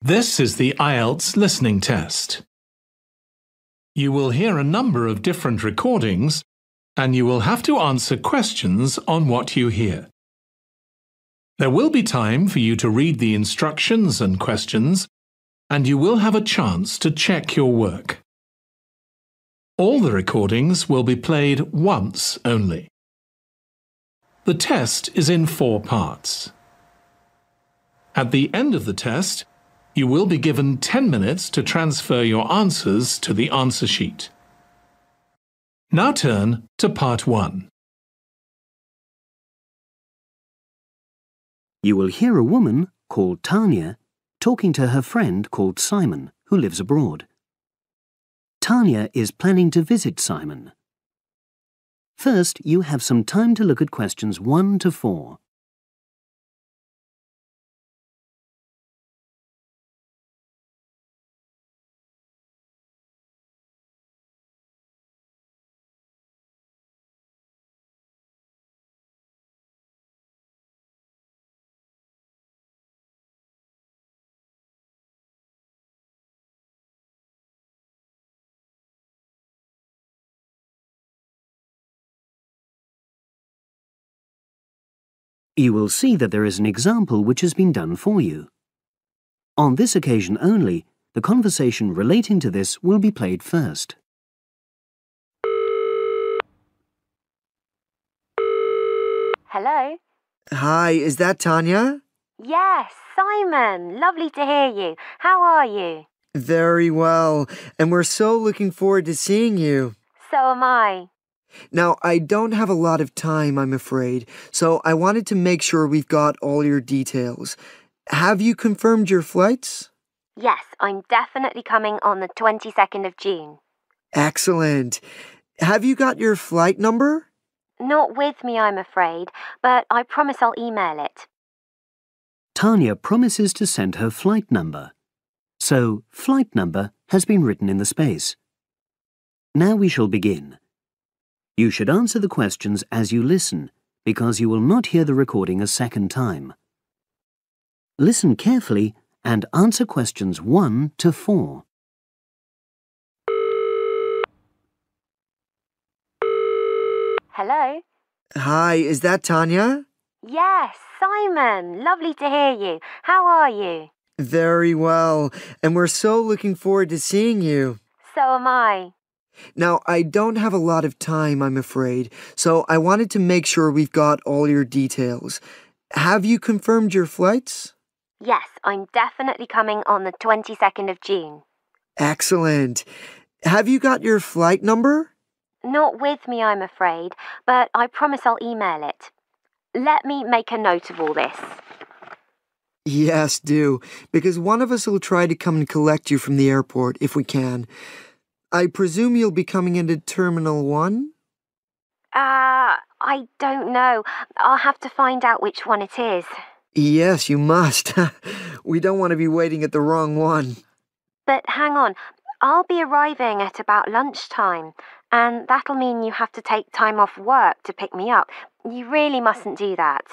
This is the IELTS listening test. You will hear a number of different recordings and you will have to answer questions on what you hear. There will be time for you to read the instructions and questions, and you will have a chance to check your work. All the recordings will be played once only. The test is in 4 parts. At the end of the test, you will be given 10 minutes to transfer your answers to the answer sheet. Now turn to Part 1. You will hear a woman called Tanya talking to her friend called Simon, who lives abroad. Tanya is planning to visit Simon. First, you have some time to look at questions 1 to 4. You will see that there is an example which has been done for you. On this occasion only, the conversation relating to this will be played first. Hello? Hi, is that Tanya? Yes, Simon. Lovely to hear you. How are you? Very well, and we're so looking forward to seeing you. So am I. Now, I don't have a lot of time, I'm afraid, so I wanted to make sure we've got all your details. Have you confirmed your flights? Yes, I'm definitely coming on the 22nd of June. Excellent. Have you got your flight number? Not with me, I'm afraid, but I promise I'll email it. Tanya promises to send her flight number. So, flight number has been written in the space. Now we shall begin. You should answer the questions as you listen, because you will not hear the recording a second time. Listen carefully and answer questions 1 to 4. Hello? Hi, is that Tanya? Yes, Simon. Lovely to hear you. How are you? Very well, and we're so looking forward to seeing you. So am I. Now, I don't have a lot of time, I'm afraid, so I wanted to make sure we've got all your details. Have you confirmed your flights? Yes, I'm definitely coming on the 22nd of June. Excellent. Have you got your flight number? Not with me, I'm afraid, but I promise I'll email it. Let me make a note of all this. Yes, do, because one of us will try to come and collect you from the airport if we can. I presume you'll be coming into Terminal 1? I don't know. I'll have to find out which one it is. Yes, you must. We don't want to be waiting at the wrong one. But hang on, I'll be arriving at about lunchtime, and that'll mean you have to take time off work to pick me up. You really mustn't do that.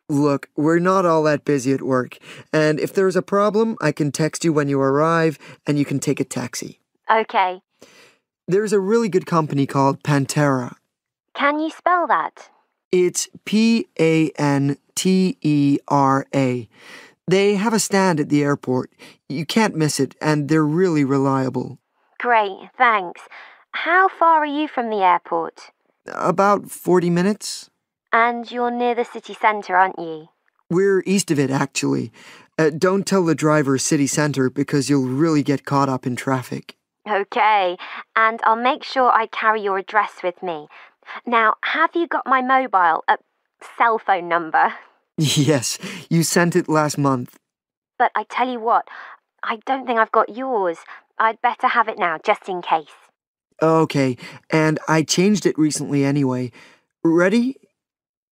Look, we're not all that busy at work, and if there's a problem, I can text you when you arrive, and you can take a taxi. Okay. There's a really good company called Pantera. Can you spell that? It's Pantera. They have a stand at the airport. You can't miss it, and they're really reliable. Great, thanks. How far are you from the airport? About 40 minutes. And you're near the city centre, aren't you? We're east of it, actually. Don't tell the driver city centre because you'll really get caught up in traffic. Okay, and I'll make sure I carry your address with me. Now, have you got my mobile, cell phone number? Yes, you sent it last month. But I tell you what, I don't think I've got yours. I'd better have it now, just in case. Okay, and I changed it recently anyway. Ready?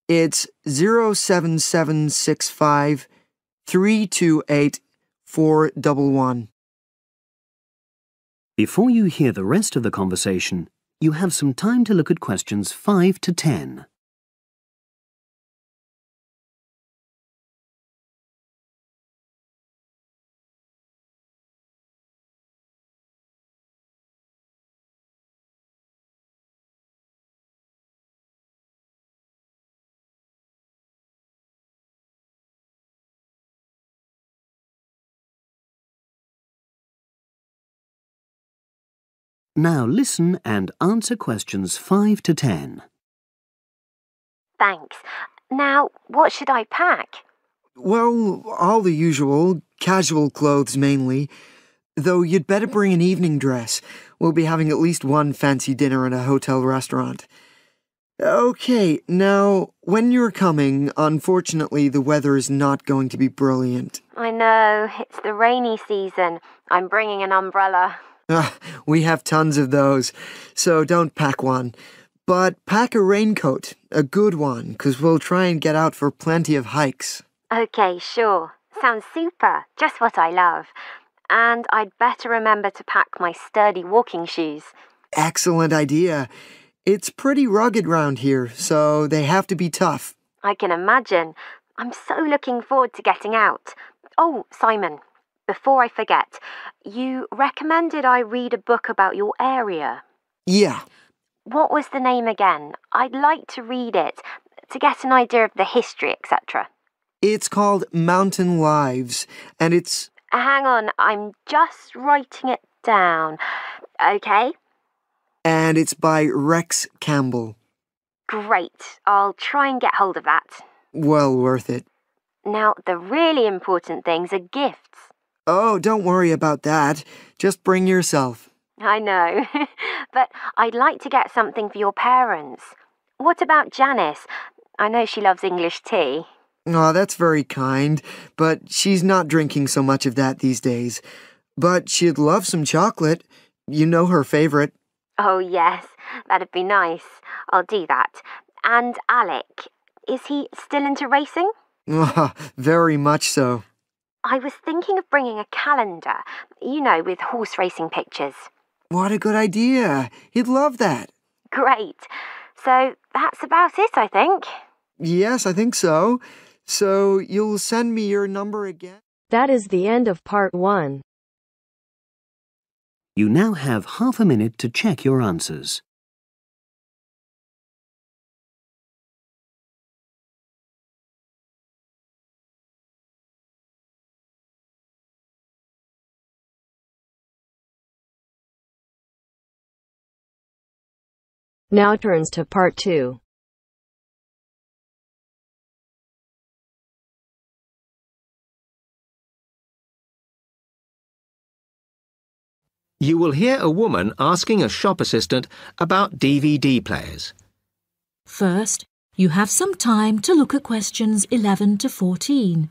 It's 07765 328 411. Before you hear the rest of the conversation, you have some time to look at questions 5 to 10. Now listen and answer questions 5 to 10. Thanks. Now, what should I pack? Well, all the usual, casual clothes mainly. Though you'd better bring an evening dress. We'll be having at least one fancy dinner in a hotel restaurant. Okay, now, when you're coming, unfortunately the weather is not going to be brilliant. I know, it's the rainy season. I'm bringing an umbrella. We have tons of those, so don't pack one. But pack a raincoat, a good one, 'cause we'll try and get out for plenty of hikes. Okay, sure. Sounds super. Just what I love. And I'd better remember to pack my sturdy walking shoes. Excellent idea. It's pretty rugged round here, so they have to be tough. I can imagine. I'm so looking forward to getting out. Oh, Simon, before I forget, you recommended I read a book about your area. Yeah. What was the name again? I'd like to read it, to get an idea of the history, etc. It's called Mountain Lives, and it's... Hang on, I'm just writing it down. Okay? And it's by Rex Campbell. Great. I'll try and get hold of that. Well worth it. Now, the really important things are gifts. Oh, don't worry about that. Just bring yourself. I know, but I'd like to get something for your parents. What about Janice? I know she loves English tea. Oh, that's very kind, but she's not drinking so much of that these days. But she'd love some chocolate. You know her favorite. Oh, yes, that'd be nice. I'll do that. And Alec, is he still into racing? Very much so. I was thinking of bringing a calendar, you know, with horse racing pictures. What a good idea. He'd love that. Great. So that's about it, I think. Yes, I think so. So you'll send me your number again? That is the end of part 1. You now have half a minute to check your answers. Now turns to part 2. You will hear a woman asking a shop assistant about DVD players. First, you have some time to look at questions 11 to 14.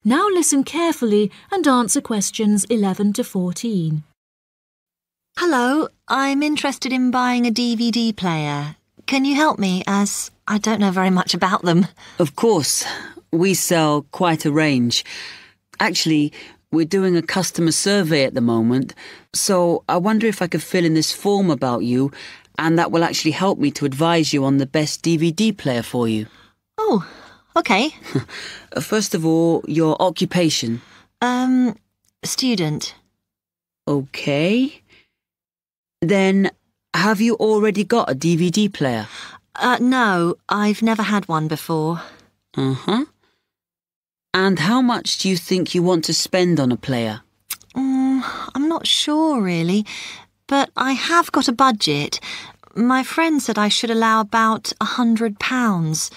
Now listen carefully and answer questions 11 to 14. Hello, I'm interested in buying a DVD player. Can you help me, as I don't know very much about them? Of course. We sell quite a range. Actually, we're doing a customer survey at the moment, so I wonder if I could fill in this form about you, and that will actually help me to advise you on the best DVD player for you. Oh, okay. First of all, your occupation. Student. Okay. Then, have you already got a DVD player? No, I've never had one before. Uh-huh. And how much do you think you want to spend on a player? I'm not sure, really, but I have got a budget. My friend said I should allow about £100,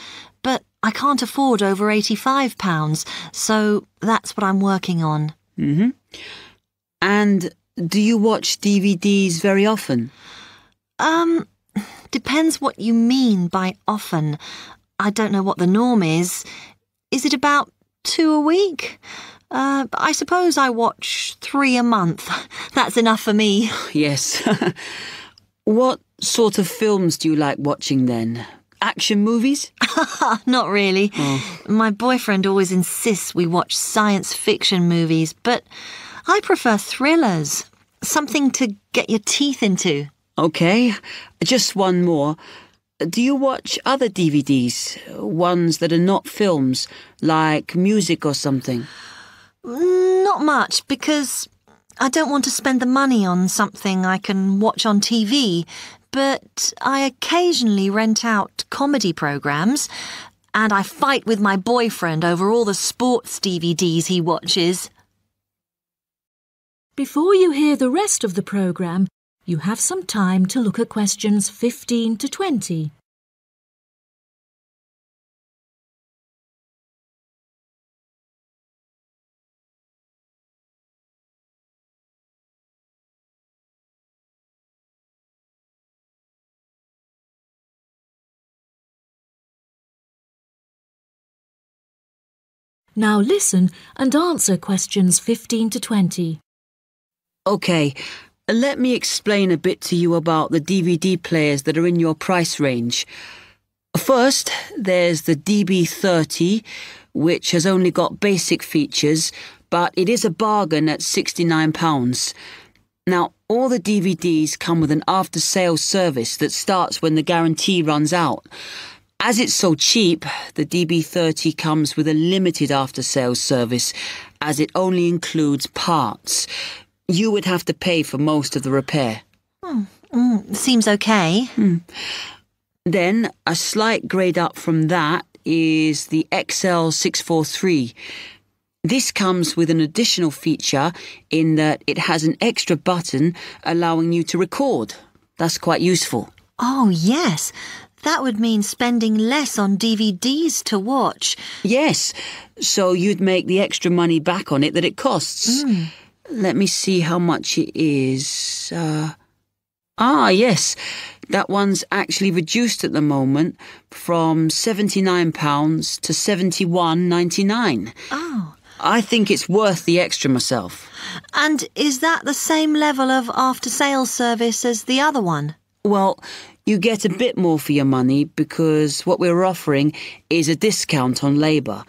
but I can't afford over £85, so that's what I'm working on. Mm-hmm. And do you watch DVDs very often? Depends what you mean by often. I don't know what the norm is. Is it about 2 a week? I suppose I watch 3 a month. That's enough for me. Yes. What sort of films do you like watching then? Action movies? Not really. Oh. My boyfriend always insists we watch science fiction movies, but I prefer thrillers. Something to get your teeth into. OK, just one more. Do you watch other DVDs, ones that are not films, like music or something? Not much, because I don't want to spend the money on something I can watch on TV, but I occasionally rent out comedy programs, and I fight with my boyfriend over all the sports DVDs he watches. Before you hear the rest of the programme, you have some time to look at questions 15 to 20. Now listen and answer questions 15 to 20. OK, let me explain a bit to you about the DVD players that are in your price range. First, there's the DB30, which has only got basic features, but it is a bargain at £69. Now, all the DVDs come with an after-sales service that starts when the guarantee runs out. As it's so cheap, the DB30 comes with a limited after-sales service, as it only includes parts. You would have to pay for most of the repair. Seems okay. Then, a slight grade up from that is the XL643. This comes with an additional feature in that it has an extra button allowing you to record. That's quite useful. Oh, yes. That would mean spending less on DVDs to watch. Yes, so you'd make the extra money back on it that it costs. Let me see how much it is. Yes, that one's actually reduced at the moment from £79 to £71.99. Oh. I think it's worth the extra myself. And is that the same level of after-sales service as the other one? Well, you get a bit more for your money because what we're offering is a discount on labour.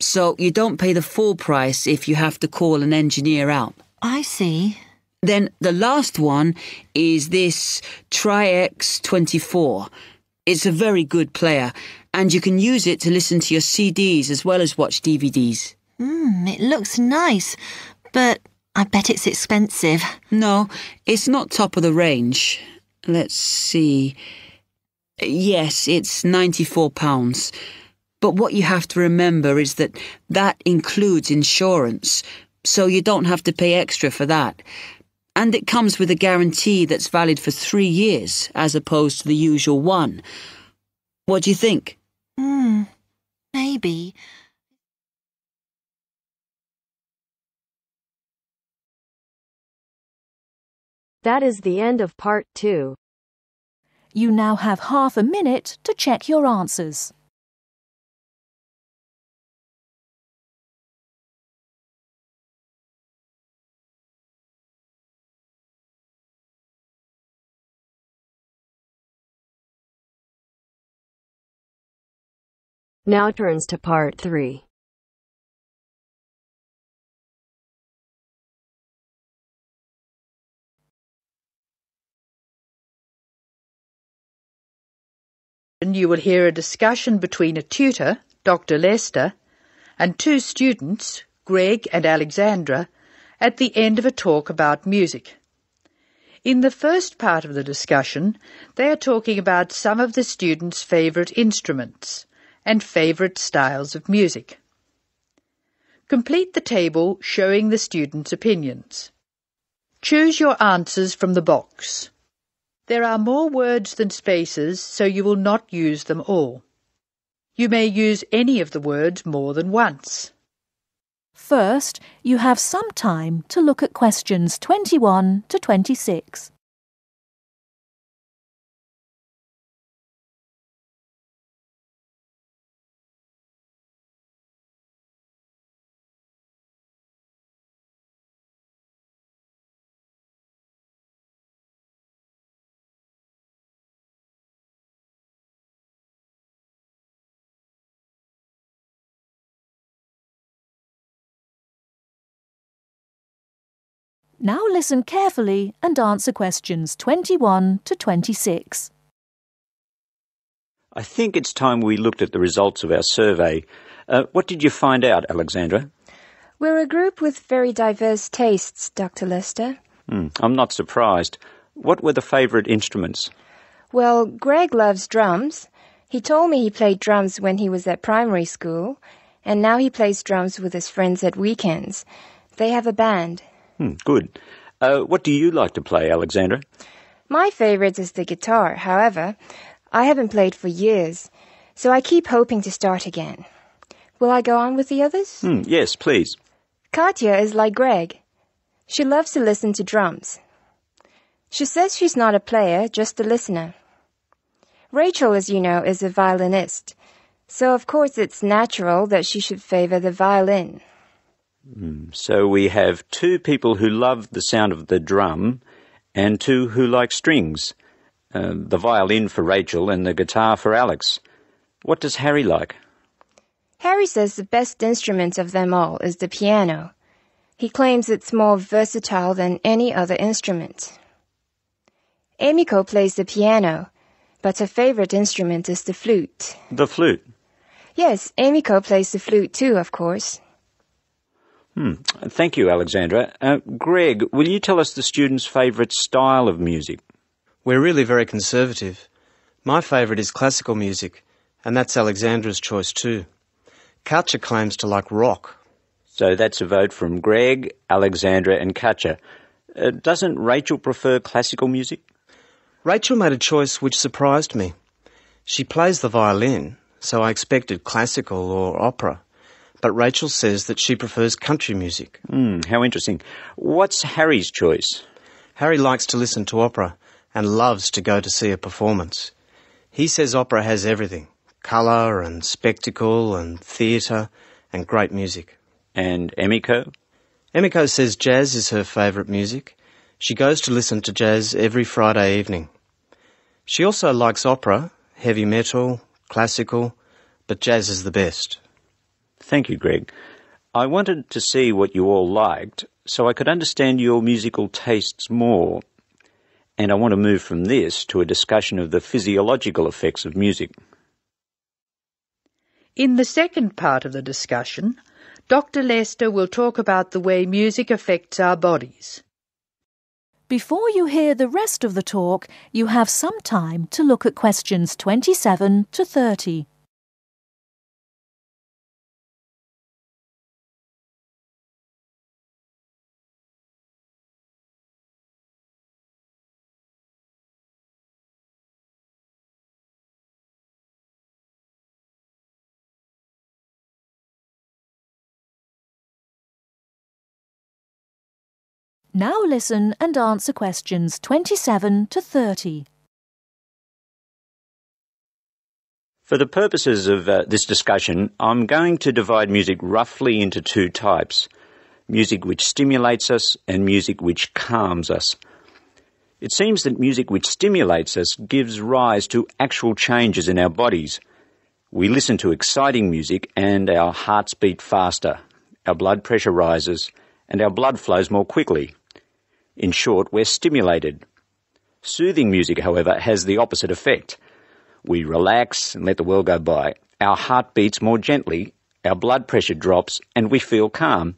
So you don't pay the full price if you have to call an engineer out. I see. Then the last one is this Tri-X24. It's a very good player, and you can use it to listen to your CDs as well as watch DVDs. It looks nice, but I bet it's expensive. No, it's not top of the range. Let's see. Yes, it's £94. But what you have to remember is that that includes insurance, so you don't have to pay extra for that. And it comes with a guarantee that's valid for 3 years, as opposed to the usual one. What do you think? Maybe. That is the end of part 2. You now have half a minute to check your answers. Now turns to part 3. You will hear a discussion between a tutor, Dr. Lester, and 2 students, Greg and Alexandra, at the end of a talk about music. In the first part of the discussion, they are talking about some of the students' favourite instruments and favourite styles of music. Complete the table showing the students' opinions. Choose your answers from the box. There are more words than spaces, so you will not use them all. You may use any of the words more than once. First, you have some time to look at questions 21 to 26. Now listen carefully and answer questions 21 to 26. I think it's time we looked at the results of our survey. What did you find out, Alexandra? We're a group with very diverse tastes, Dr. Lester. I'm not surprised. What were the favourite instruments? Well, Greg loves drums. He told me he played drums when he was at primary school, and now he plays drums with his friends at weekends. They have a band. Good. What do you like to play, Alexandra? My favourite is the guitar. However, I haven't played for years, so I keep hoping to start again. Will I go on with the others? Yes, please. Katya is like Greg. She loves to listen to drums. She says she's not a player, just a listener. Rachel, as you know, is a violinist, so of course it's natural that she should favour the violin. So we have two people who love the sound of the drum and two who like strings. The violin for Rachel and the guitar for Alex. What does Harry like? Harry says the best instrument of them all is the piano. He claims it's more versatile than any other instrument. Emiko plays the piano, but her favorite instrument is the flute. The flute? Yes, Emiko plays the flute too, of course. Thank you, Alexandra. Greg, will you tell us the students' favourite style of music? We're really very conservative. My favourite is classical music, and that's Alexandra's choice too. Katja claims to like rock. So that's a vote from Greg, Alexandra and Katja. Doesn't Rachel prefer classical music? Rachel made a choice which surprised me. She plays the violin, so I expected classical or opera. But Rachel says that she prefers country music. How interesting. What's Harry's choice? Harry likes to listen to opera and loves to go to see a performance. He says opera has everything. Colour and spectacle and theatre and great music. And Emiko? Emiko says jazz is her favourite music. She goes to listen to jazz every Friday evening. She also likes opera, heavy metal, classical, but jazz is the best. Thank you, Greg. I wanted to see what you all liked so I could understand your musical tastes more. And I want to move from this to a discussion of the physiological effects of music. In the second part of the discussion, Dr. Lester will talk about the way music affects our bodies. Before you hear the rest of the talk, you have some time to look at questions 27 to 30. Now listen and answer questions 27 to 30. For the purposes of this discussion, I'm going to divide music roughly into two types. Music which stimulates us and music which calms us. It seems that music which stimulates us gives rise to actual changes in our bodies. We listen to exciting music and our hearts beat faster, our blood pressure rises, and our blood flows more quickly. In short, we're stimulated. Soothing music, however, has the opposite effect. We relax and let the world go by. Our heart beats more gently, our blood pressure drops, and we feel calm.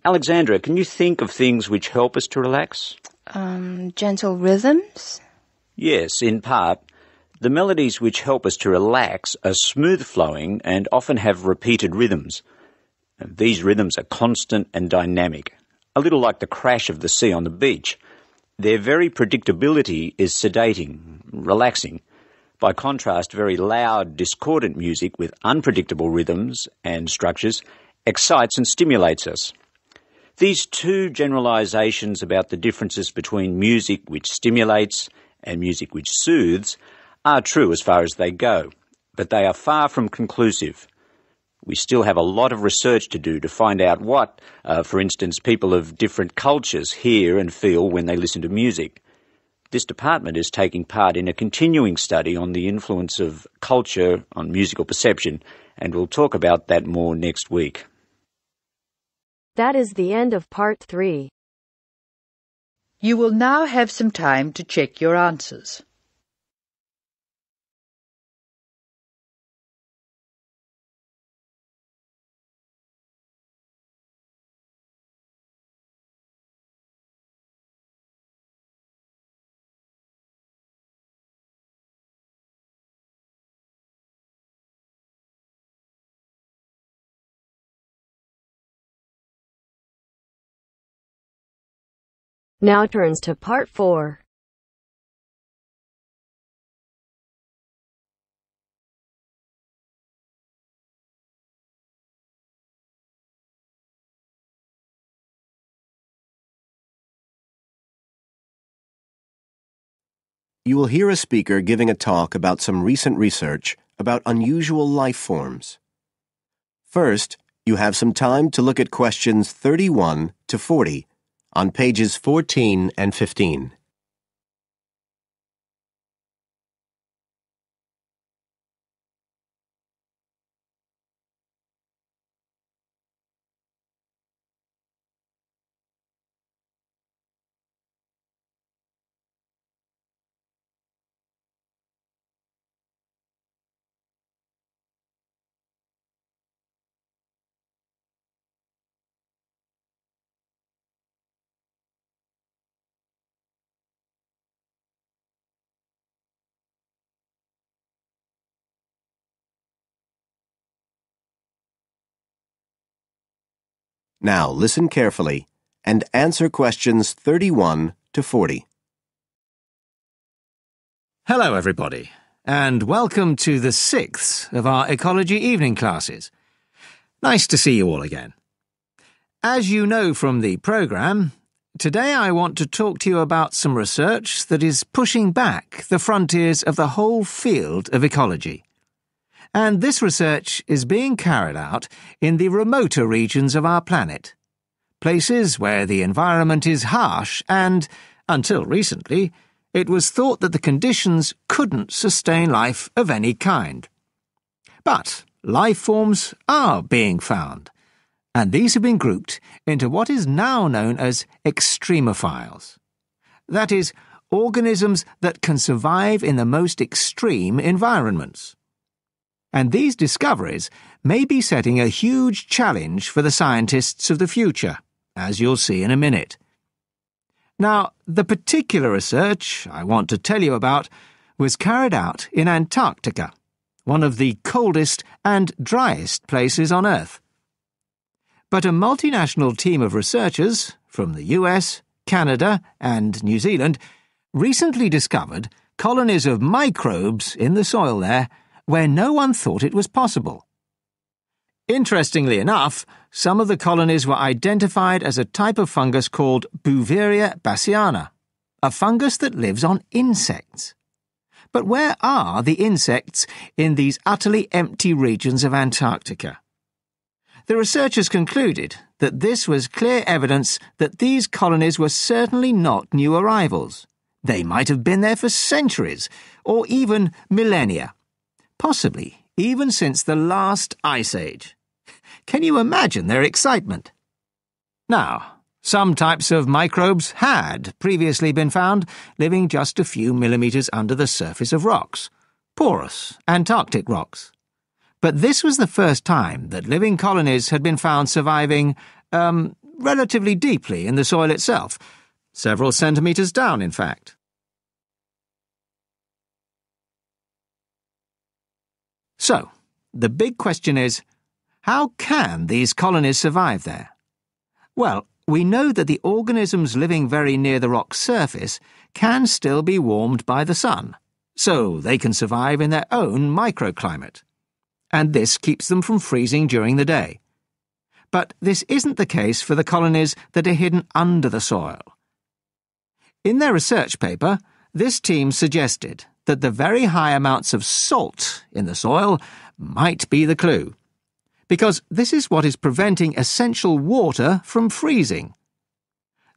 Alexandra, can you think of things which help us to relax? Gentle rhythms? Yes, in part. The melodies which help us to relax are smooth-flowing and often have repeated rhythms. These rhythms are constant and dynamic, a little like the crash of the sea on the beach. Their very predictability is sedating, relaxing. By contrast, very loud, discordant music with unpredictable rhythms and structures excites and stimulates us. These two generalizations about the differences between music which stimulates and music which soothes are true as far as they go, but they are far from conclusive. We still have a lot of research to do to find out what, for instance, people of different cultures hear and feel when they listen to music. This department is taking part in a continuing study on the influence of culture on musical perception, and we'll talk about that more next week. That is the end of part 3. You will now have some time to check your answers. Now turns to part 4. You will hear a speaker giving a talk about some recent research about unusual life forms. First, you have some time to look at questions 31 to 40 on pages 14 and 15. Now listen carefully and answer questions 31 to 40. Hello, everybody, and welcome to the 6th of our ecology evening classes. Nice to see you all again. As you know from the programme, today I want to talk to you about some research that is pushing back the frontiers of the whole field of ecology. And this research is being carried out in the remoter regions of our planet, places where the environment is harsh and, until recently, it was thought that the conditions couldn't sustain life of any kind. But life forms are being found, and these have been grouped into what is now known as extremophiles. That is, organisms that can survive in the most extreme environments. And these discoveries may be setting a huge challenge for the scientists of the future, as you'll see in a minute. Now, the particular research I want to tell you about was carried out in Antarctica, one of the coldest and driest places on Earth. But a multinational team of researchers from the US, Canada, and New Zealand recently discovered colonies of microbes in the soil there where no one thought it was possible. Interestingly enough, some of the colonies were identified as a type of fungus called Bouveria bassiana, a fungus that lives on insects. But where are the insects in these utterly empty regions of Antarctica? The researchers concluded that this was clear evidence that these colonies were certainly not new arrivals. They might have been there for centuries, or even millennia. Possibly even since the last ice age. Can you imagine their excitement? Now, some types of microbes had previously been found living just a few millimetres under the surface of rocks, porous Antarctic rocks. But this was the first time that living colonies had been found surviving, relatively deeply in the soil itself, several centimetres down, in fact. So, the big question is, how can these colonies survive there? Well, we know that the organisms living very near the rock's surface can still be warmed by the sun, so they can survive in their own microclimate. And this keeps them from freezing during the day. But this isn't the case for the colonies that are hidden under the soil. In their research paper, this team suggested that the very high amounts of salt in the soil might be the clue, because this is what is preventing essential water from freezing.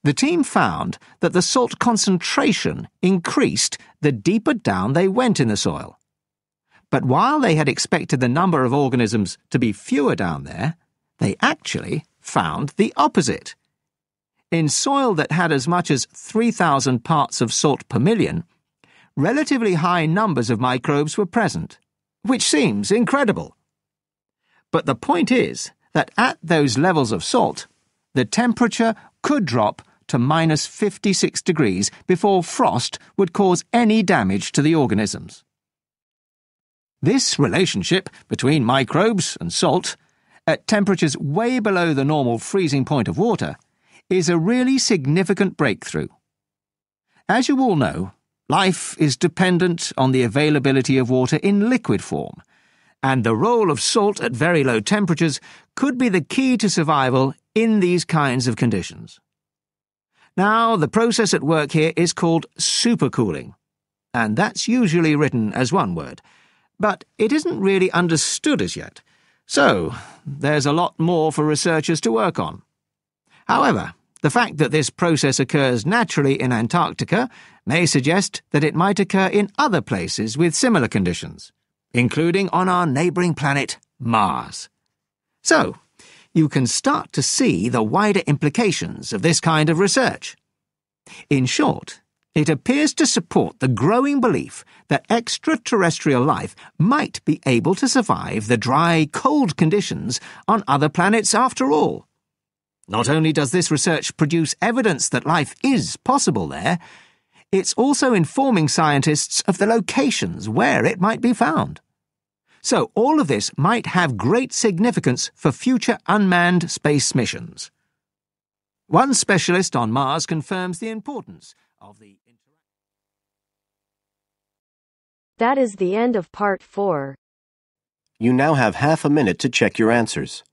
The team found that the salt concentration increased the deeper down they went in the soil. But while they had expected the number of organisms to be fewer down there, they actually found the opposite. in soil that had as much as 3,000 parts of salt per million, relatively high numbers of microbes were present, which seems incredible. But the point is that at those levels of salt, the temperature could drop to minus 56 degrees before frost would cause any damage to the organisms. This relationship between microbes and salt, at temperatures way below the normal freezing point of water, is a really significant breakthrough. As you all know, life is dependent on the availability of water in liquid form, and the role of salt at very low temperatures could be the key to survival in these kinds of conditions. Now, the process at work here is called supercooling, and that's usually written as one word, but it isn't really understood as yet, so there's a lot more for researchers to work on. However, the fact that this process occurs naturally in Antarctica may suggest that it might occur in other places with similar conditions, including on our neighbouring planet, Mars. So, you can start to see the wider implications of this kind of research. In short, it appears to support the growing belief that extraterrestrial life might be able to survive the dry, cold conditions on other planets after all. Not only does this research produce evidence that life is possible there, it's also informing scientists of the locations where it might be found. So all of this might have great significance for future unmanned space missions. One specialist on Mars confirms the importance of the... That is the end of part 4. You now have half a minute to check your answers.